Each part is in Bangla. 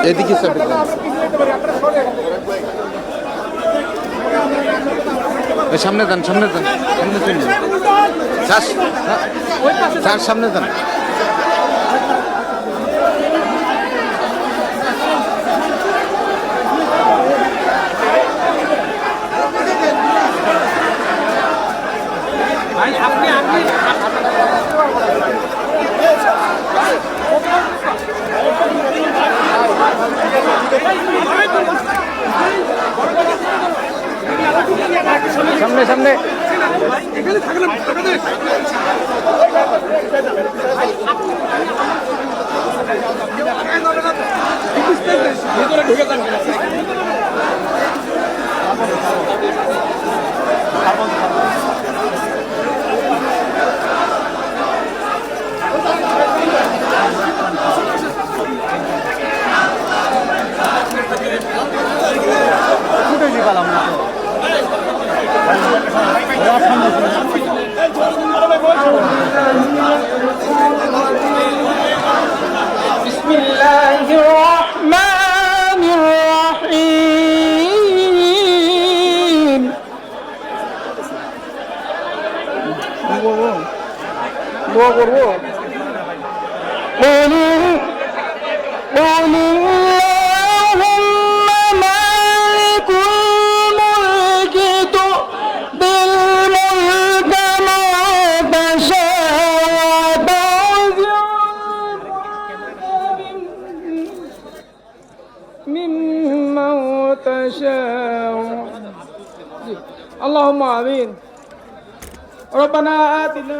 এদিকে সাইডে সামনে দেন, সামনে দেন, সামনে চলুন, চার সামনে দেন। সামনে সামনে দোয়া করবো। اللهم آمين. ربنا آتنا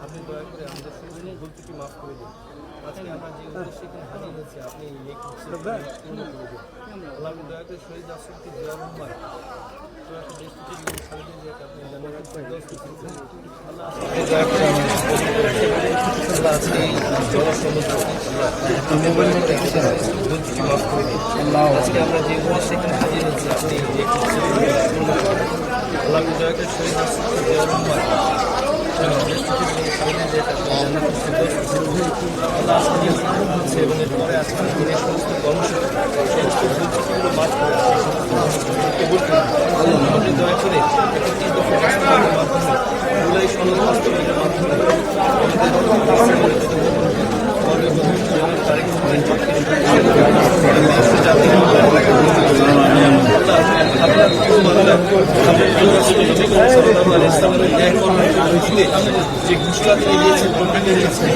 আপনি দয়া করে আমাদের ভুলত্রুটি মাফ করে দিন। আজকে আমরা যে উদ্দেশ্যে এখানে হাজির হয়েছি আপনি আল্লাহ দয়া করে শহীদ রাষ্ট্রপতি জিয়া রহমান আজকে আমরা যে উদ্দেশ্যে এখানে হাজির হয়েছি আপনি আল্লাহ দয়া করে শহীদ রাষ্ট্রপতি জিয়া রহমান এবং এরপরে আজকে দিনের সমস্ত কর্মসূচি সমস্ত ভুলগুলো মাফ করে আপনি দয়া করে একটি মাধ্যমে জুলাই সনদ বাস্তবায়নের মাধ্যমে যে ঘোষণা তিনি দিয়েছেন প্রকৃতি দিয়েছেন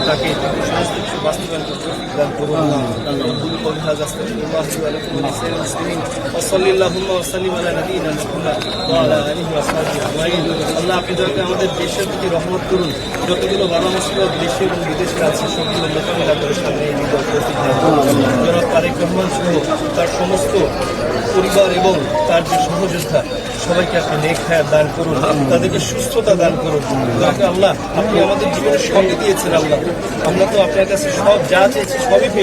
তাকে তাকে সমস্ত কিছু বাস্তবায়ন করতে দান করুন। আল্লাহ আপনি দয়া করে আমাদের দেশের প্রতি রহমত করুন। যতগুলো বাবা মুসলিম দেশে এবং বিদেশে আছে সবগুলো মোকাবিলা করে সামনে তারেক রহমান সহ তার সমস্ত পরিবার এবং তার যে সহযোদ্ধা সবাইকে আপনি নেক হায়াত দান করুন, তাদেরকে সুস্থতা দান করুন। আল্লাহ আপনি আমাদের জীবনে সবই দিয়েছেন আল্লাহ, আমরা তো আপনার কাছে সব যা চেয়েছি সবই পেয়েছি।